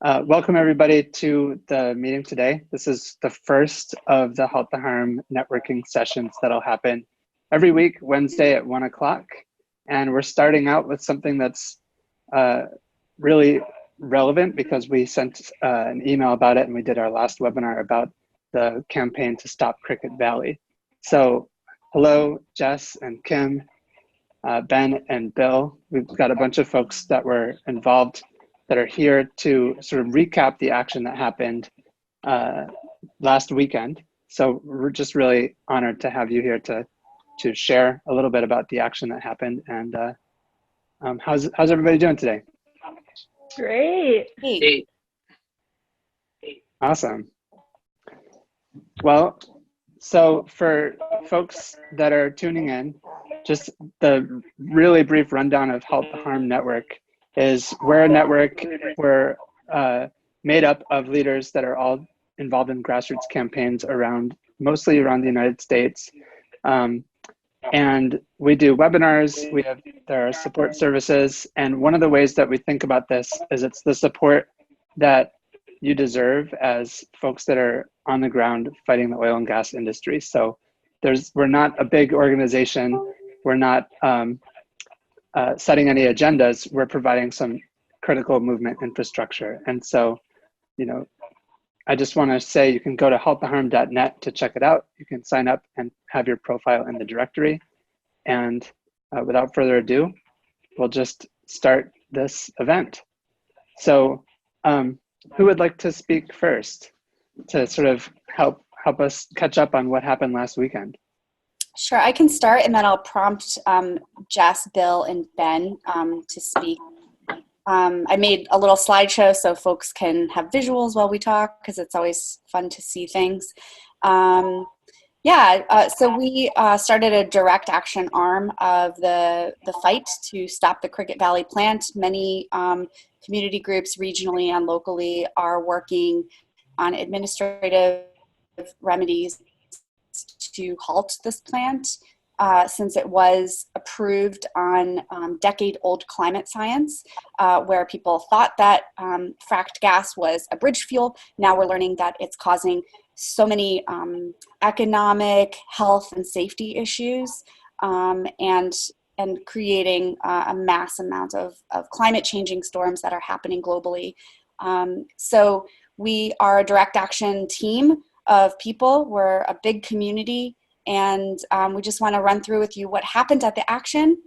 Welcome everybody to the meeting today. This is the first of the Halt the Harm networking sessions that'll happen every week, Wednesday at 1 o'clock. And we're starting out with something that's really relevant because we sent an email about it and we did our last webinar about the campaign to stop Cricket Valley. So hello, Jess and Kim, Ben and Bill. We've got a bunch of folks that were involved that are here to sort of recap the action that happened last weekend. So we're just really honored to have you here to share a little bit about the action that happened. And how's everybody doing today? Great. Hey. Awesome. Well, so for folks that are tuning in, just the really brief rundown of Halt the Harm Network is we're a network. We're made up of leaders that are all involved in grassroots campaigns mostly around the United States. And we do webinars, there are support services. And one of the ways that we think about this is it's the support that you deserve as folks that are on the ground fighting the oil and gas industry. So we're not a big organization. We're not setting any agendas. We're providing some critical movement infrastructure. And so, I just want to say you can go to halttheharm.net to check it out. You can sign up and have your profile in the directory. And without further ado, we'll just start this event. So who would like to speak first to sort of help us catch up on what happened last weekend? Sure, I can start and then I'll prompt Jess, Bill, and Ben to speak. I made a little slideshow so folks can have visuals while we talk because it's always fun to see things. So we started a direct action arm of the fight to stop the Cricket Valley plant. Many community groups regionally and locally are working on administrative remedies to halt this plant since it was approved on decade-old climate science where people thought that fracked gas was a bridge fuel. Now we're learning that it's causing so many economic, health, and safety issues and creating a mass amount of climate changing storms that are happening globally. So we are a direct action team of people. We're a big community, and we just want to run through with you what happened at the action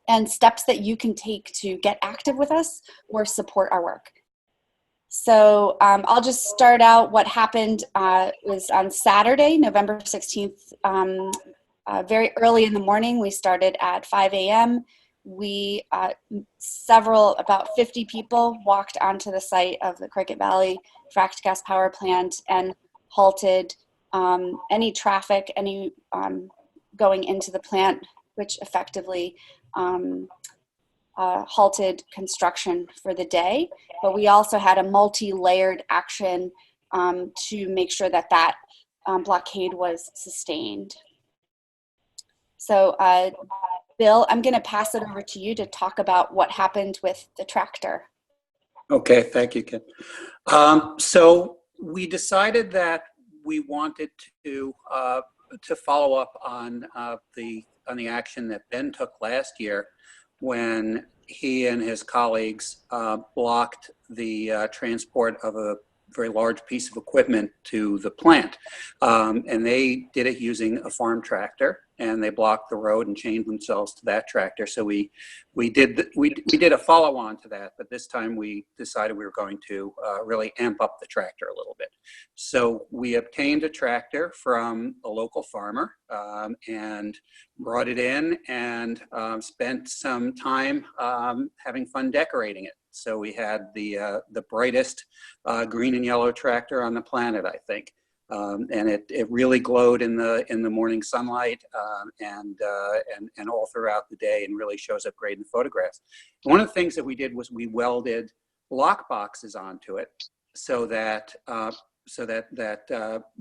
and steps that you can take to get active with us or support our work. So I'll just start out. What happened was on Saturday, November 16th, very early in the morning. We started at 5 a.m. We, about 50 people walked onto the site of the Cricket Valley fracked gas power plant and halted any traffic, going into the plant, which effectively halted construction for the day. But we also had a multi-layered action to make sure that blockade was sustained. So Bill, I'm going to pass it over to you to talk about what happened with the tractor. Okay, thank you, Kim. So we decided that we wanted to follow up on the action that Ben took last year when he and his colleagues blocked the transport of a very large piece of equipment to the plant. And they did it using a farm tractor, and they blocked the road and chained themselves to that tractor. So we did a follow-on to that, but this time we decided we were going to really amp up the tractor a little bit. So we obtained a tractor from a local farmer and brought it in and spent some time having fun decorating it. So we had the brightest green and yellow tractor on the planet, I think. And it really glowed in the morning sunlight and all throughout the day, and really shows up great in the photographs. And one of the things that we did was we welded lock boxes onto it so that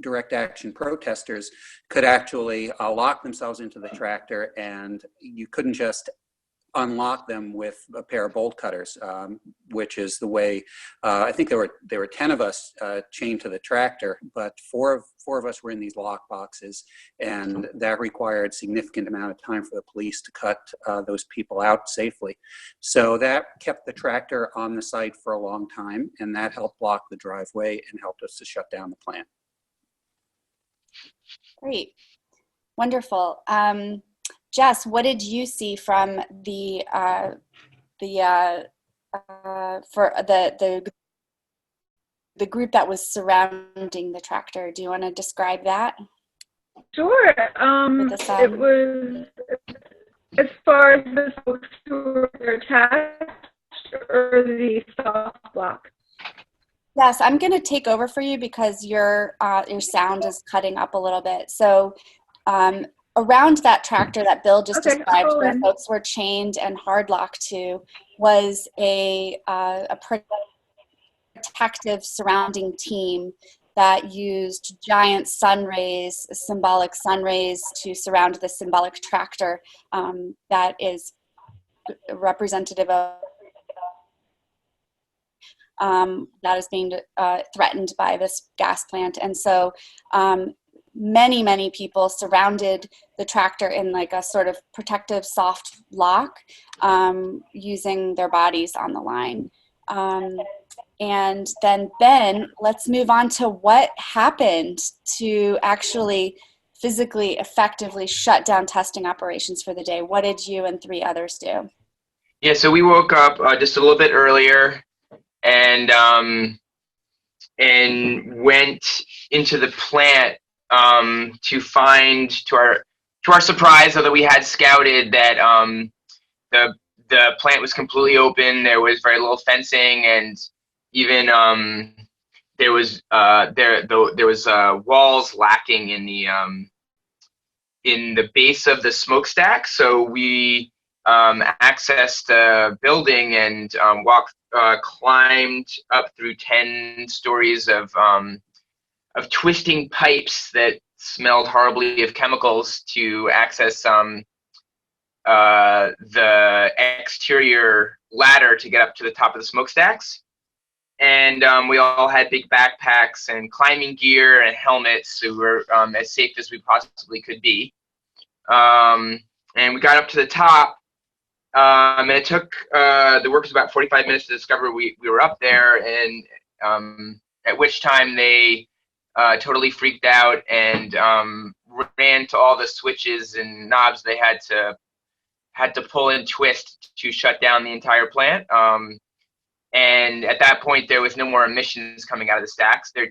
direct action protesters could actually lock themselves into the tractor, and you couldn't just unlock them with a pair of bolt cutters, which is the way, I think there were 10 of us chained to the tractor, but four of us were in these lock boxes, and that required significant amount of time for the police to cut those people out safely. So that kept the tractor on the site for a long time, and that helped block the driveway and helped us to shut down the plant. Great. Wonderful. Jess, what did you see from for the group that was surrounding the tractor? Do you want to describe that? Sure. It was, as far as the folks who were attached or the soft block. Yes, I'm going to take over for you because your sound is cutting up a little bit. So around that tractor that Bill just described, where folks were chained and hard locked to, was a protective surrounding team that used giant sun rays, symbolic sun rays, to surround the symbolic tractor that is representative of that is being threatened by this gas plant. And so many people surrounded the tractor in like a sort of protective soft lock, using their bodies on the line. And then Ben, let's move on to what happened to actually physically effectively shut down testing operations for the day. What did you and 3 others do? Yeah, so we woke up just a little bit earlier and went into the plant to find, to our surprise, although we had scouted, that the plant was completely open. There was very little fencing, and even there was walls lacking in the base of the smokestack. So we accessed the building and climbed up through 10 stories of twisting pipes that smelled horribly of chemicals to access the exterior ladder to get up to the top of the smokestacks. And we all had big backpacks and climbing gear and helmets, so we were as safe as we possibly could be. And we got up to the top, and it took the workers about 45 minutes to discover we were up there, and at which time they totally freaked out and ran to all the switches and knobs they had to pull and twist to shut down the entire plant. And at that point, there was no more emissions coming out of the stacks. They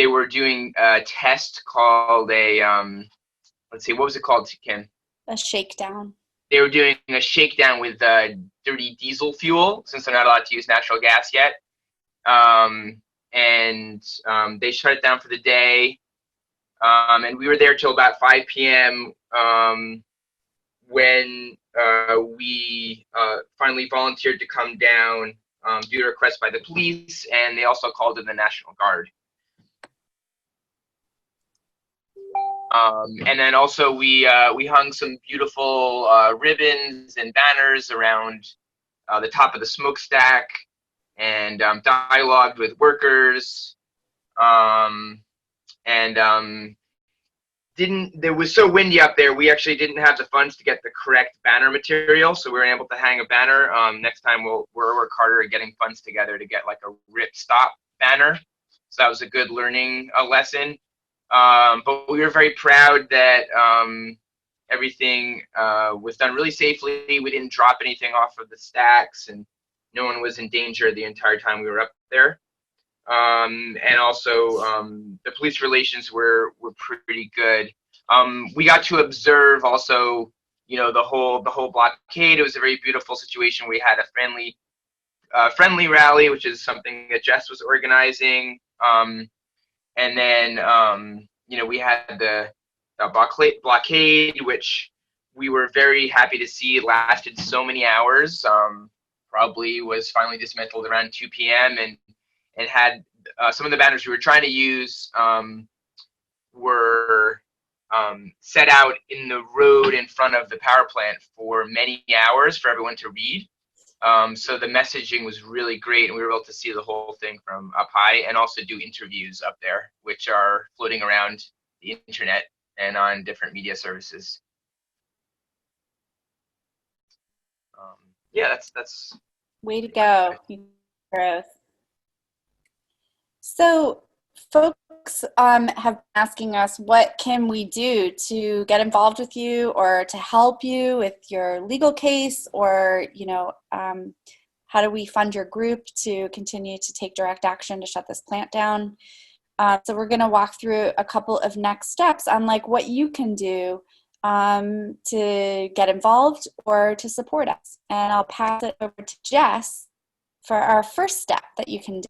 were doing a test called let's see, what was it called, Kim? A shakedown. They were doing a shakedown with dirty diesel fuel, since they're not allowed to use natural gas yet. And they shut it down for the day. And we were there till about 5 p.m. When we finally volunteered to come down due to request by the police, and they also called in the National Guard. And then also we hung some beautiful ribbons and banners around the top of the smokestack, and dialogued with workers. It was so windy up there, we actually didn't have the funds to get the correct banner material, so we were able to hang a banner. Next time we'll work harder at getting funds together to get like a rip stop banner. So that was a good learning lesson. But we were very proud that everything was done really safely. We didn't drop anything off of the stacks, and no one was in danger the entire time we were up there. And also the police relations were pretty good. We got to observe also, the whole blockade. It was a very beautiful situation. We had a friendly rally, which is something that Jess was organizing. And then we had the blockade, which we were very happy to see lasted so many hours. Probably was finally dismantled around 2 p.m. and had some of the banners we were trying to use were set out in the road in front of the power plant for many hours for everyone to read. So the messaging was really great, and we were able to see the whole thing from up high, and also do interviews up there, which are floating around the internet and on different media services. Yeah, that's way to go. Growth. So folks have been asking us, what can we do to get involved with you or to help you with your legal case, or, you know, how do we fund your group to continue to take direct action to shut this plant down? So we're going to walk through a couple of next steps on like what you can do to get involved or to support us. And I'll pass it over to Jess for our first step that you can do.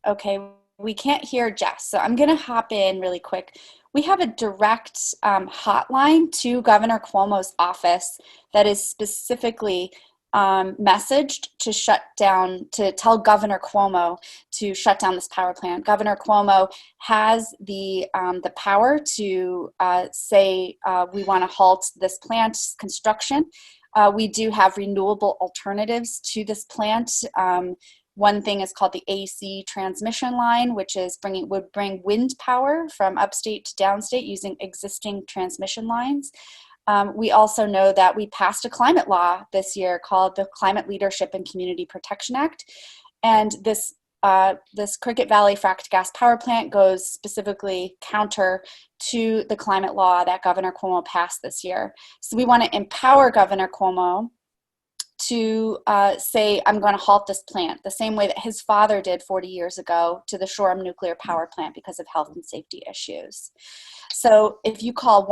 Okay, we can't hear Jess, so I'm going to hop in really quick. We have a direct hotline to Governor Cuomo's office that is specifically messaged to shut down, to tell Governor Cuomo to shut down this power plant. Governor Cuomo has the power to say we want to halt this plant's construction. We do have renewable alternatives to this plant. One thing is called the AC transmission line, which is would bring wind power from upstate to downstate using existing transmission lines. We also know that we passed a climate law this year called the Climate Leadership and Community Protection Act. And this Cricket Valley fracked gas power plant goes specifically counter to the climate law that Governor Cuomo passed this year. So we want to empower Governor Cuomo to say, I'm going to halt this plant, the same way that his father did 40 years ago to the Shoreham nuclear power plant because of health and safety issues. So if you call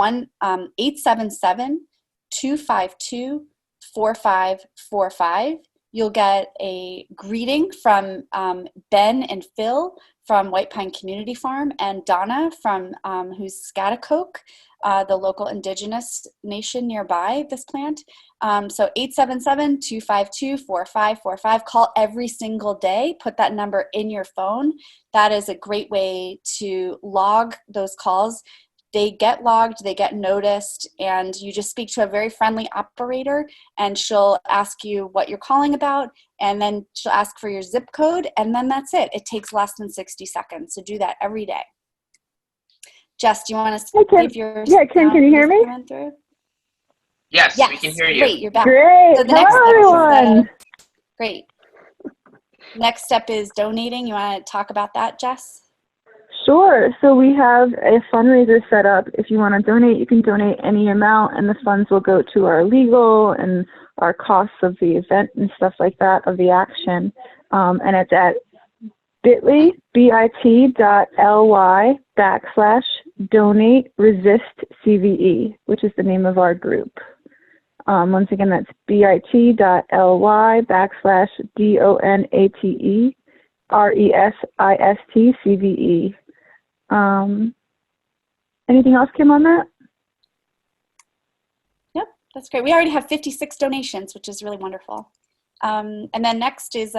1-877-252-4545, you'll get a greeting from Ben and Phil from White Pine Community Farm, and Donna from who's Schaghticoke, the local indigenous nation nearby this plant. So 877-252-4545. Call every single day. Put that number in your phone. That is a great way to log those calls. They get logged, they get noticed, and you just speak to a very friendly operator, and she'll ask you what you're calling about, and then she'll ask for your zip code, and then that's it. It takes less than 60 seconds. So do that every day. Jess, do you want to see if your Kim, can you hear me? Yes, we can hear you. Great, you're back. Great. So the Hello, everyone. Great. Next step is donating. You want to talk about that, Jess? Sure. So we have a fundraiser set up. If you want to donate, you can donate any amount, and the funds will go to our legal and our costs of the event and stuff like that, of the action. And it's at bit.ly/donate-resist-CVE, which is the name of our group. Once again, that's bit.ly/donate-resist-CVE. Anything else, Kim, on that? Yep, that's great. We already have 56 donations, which is really wonderful. And then next is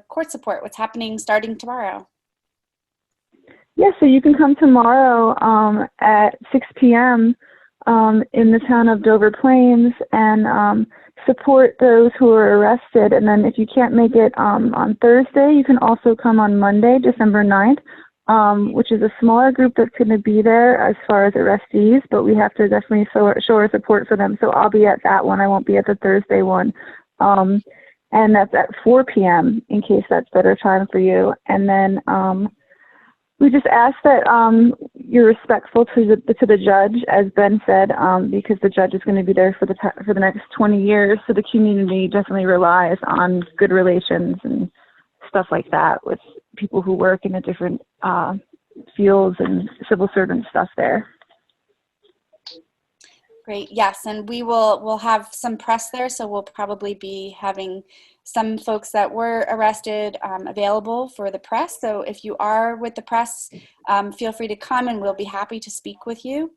court support. What's happening starting tomorrow? Yeah, so you can come tomorrow at 6 p.m. In the town of Dover Plains and support those who are arrested. And then if you can't make it on Thursday, you can also come on Monday, December 9th, which is a smaller group that's going to be there as far as arrestees, but we have to definitely show our support for them. So I'll be at that one. I won't be at the Thursday one. And that's at 4 p.m. in case that's better time for you. And then we just ask that you're respectful to the judge, as Ben said, because the judge is going to be there for the next 20 years. So the community definitely relies on good relations and stuff like that with people who work in the different fields and civil servant stuff there. Great. Yes, and we'll have some press there, so we'll probably be having some folks that were arrested available for the press. So if you are with the press, feel free to come, and we'll be happy to speak with you.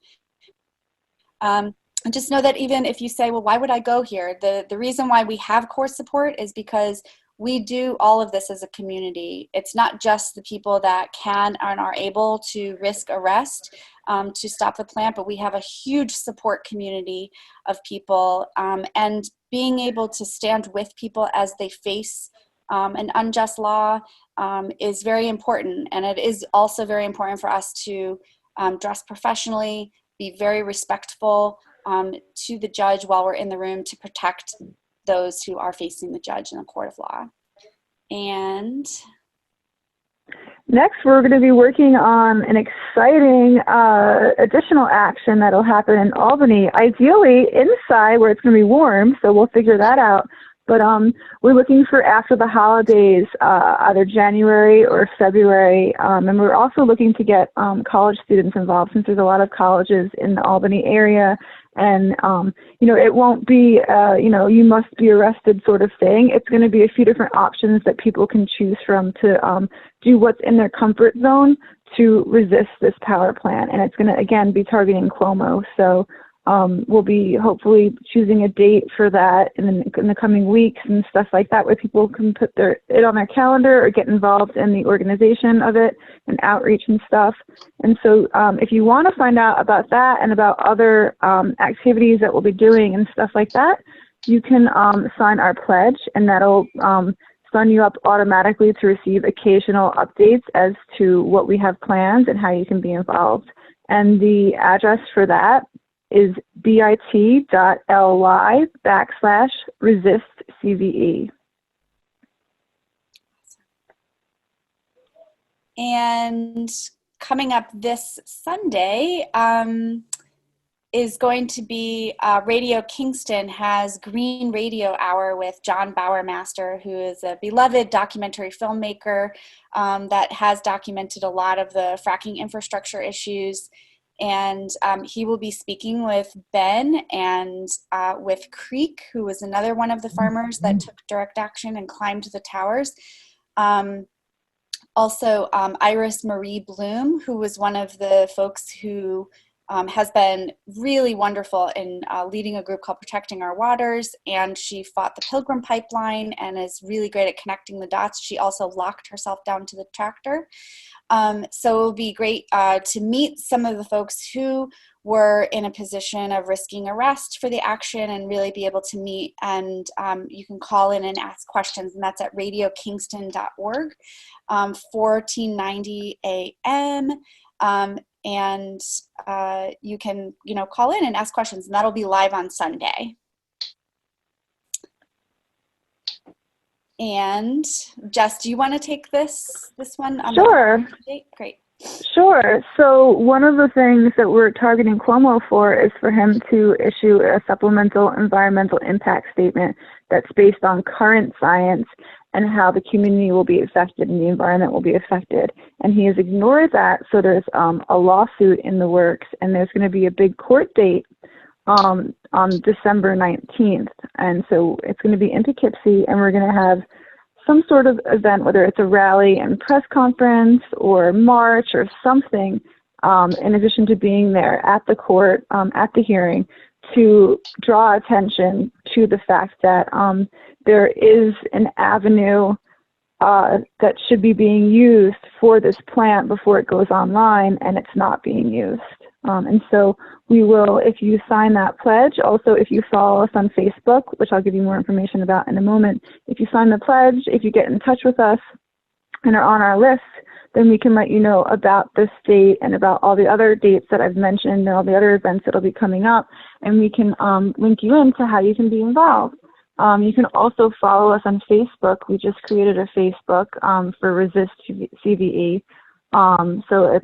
And just know that even if you say, well, why would I go here? The reason why we have court support is because we do all of this as a community. It's not just the people that can and are able to risk arrest to stop the plant, but we have a huge support community of people, and being able to stand with people as they face an unjust law is very important. And it is also very important for us to dress professionally, be very respectful to the judge while we're in the room to protect those who are facing the judge in a court of law. And next, we're going to be working on an exciting additional action that'll happen in Albany, ideally inside where it's going to be warm, so we'll figure that out. But we're looking for after the holidays, either January or February, and we're also looking to get college students involved, since there's a lot of colleges in the Albany area. And, you know, it won't be, you know, you must be arrested sort of thing. It's going to be a few different options that people can choose from to do what's in their comfort zone to resist this power plant. And it's going to, again, be targeting Cuomo. So we'll be hopefully choosing a date for that in the coming weeks and stuff like that, where people can put it on their calendar or get involved in the organization of it and outreach and stuff. And so if you want to find out about that and about other activities that we'll be doing and stuff like that, you can sign our pledge, and that'll sign you up automatically to receive occasional updates as to what we have planned and how you can be involved. And the address for that is bit.ly/resistCVE. And coming up this Sunday is going to be Radio Kingston has Green Radio Hour with John Bowermaster, who is a beloved documentary filmmaker that has documented a lot of the fracking infrastructure issues. And he will be speaking with Ben and with Creek, who was another one of the farmers that took direct action and climbed the towers. Also, Iris Marie Bloom, who was one of the folks who has been really wonderful in leading a group called Protecting Our Waters, and she fought the Pilgrim Pipeline and is really great at connecting the dots. She also locked herself down to the tractor. So it'll be great to meet some of the folks who were in a position of risking arrest for the action and really be able to meet. And you can call in and ask questions, and that's at radiokingston.org, 1490 AM. And you can, call in and ask questions, and that'll be live on Sunday. And Jess, do you want to take this one? Sure. Great. Sure. So one of the things that we're targeting Cuomo for is for him to issue a supplemental environmental impact statement that's based on current science and how the community will be affected and the environment will be affected. And he has ignored that, so there's a lawsuit in the works, and there's going to be a big court date on December 19th. And so it's going to be in Poughkeepsie, and we're going to have some sort of event, whether it's a rally and press conference or march or something, in addition to being there at the court, at the hearing, to draw attention to the fact that there is an avenue that should be being used for this plant before it goes online, and it's not being used. And so we will, if you sign that pledge, also if you follow us on Facebook, which I'll give you more information about in a moment, if you sign the pledge, if you get in touch with us and are on our list, then we can let you know about this date and about all the other dates that I've mentioned and all the other events that will be coming up, and we can link you into how you can be involved. You can also follow us on Facebook. We just created a Facebook for Resist CVE. So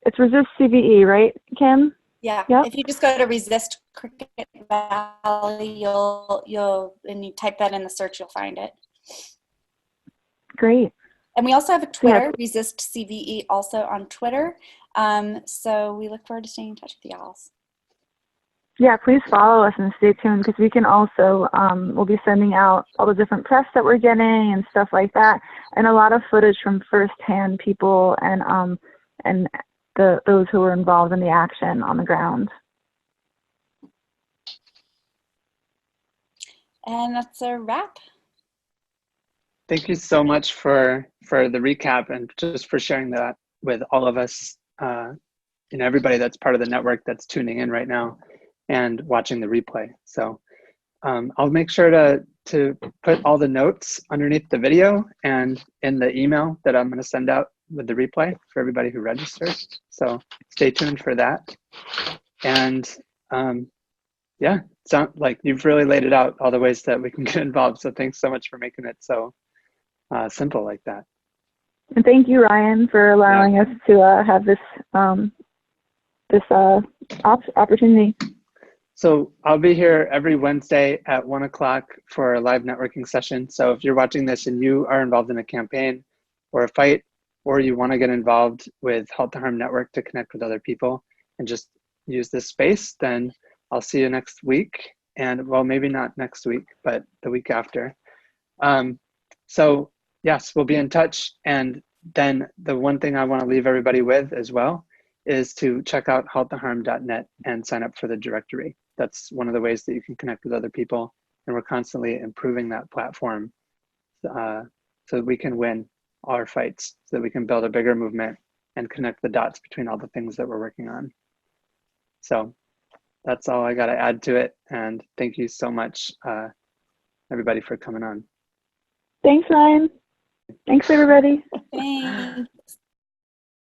it's Resist CVE, right, Kim? Yeah. Yep. If you just go to Resist Cricket Valley, and you type that in the search, you'll find it. Great. And we also have a Twitter, Yeah. Resist CVE, also on Twitter. So we look forward to staying in touch with y'all. Yeah, please follow us and stay tuned, because we can also, we'll be sending out all the different press that we're getting and stuff like that, and a lot of footage from firsthand people and those who were involved in the action on the ground. And that's a wrap. Thank you so much for the recap and just for sharing that with all of us, everybody that's part of the network that's tuning in right now and watching the replay. So I'll make sure to put all the notes underneath the video and in the email that I'm going to send out with the replay for everybody who registered. So stay tuned for that. And yeah, sound like you've really laid it out, all the ways that we can get involved. So thanks so much for making it so simple like that. And thank you, Ryan, for allowing us to have this opportunity. So I'll be here every Wednesday at 1 o'clock for a live networking session. So if you're watching this and you are involved in a campaign or a fight, or you want to get involved with Halt the Harm Network to connect with other people and just use this space, then I'll see you next week. And well, maybe not next week, but the week after. So yes, we'll be in touch. And then the one thing I want to leave everybody with as well is to check out halttheharm.net and sign up for the directory. That's one of the ways that you can connect with other people. And we're constantly improving that platform so that we can win our fights, so that we can build a bigger movement and connect the dots between all the things that we're working on. So that's all I got to add to it. And thank you so much, everybody, for coming on. Thanks, Ryan. Thanks, everybody. Thanks.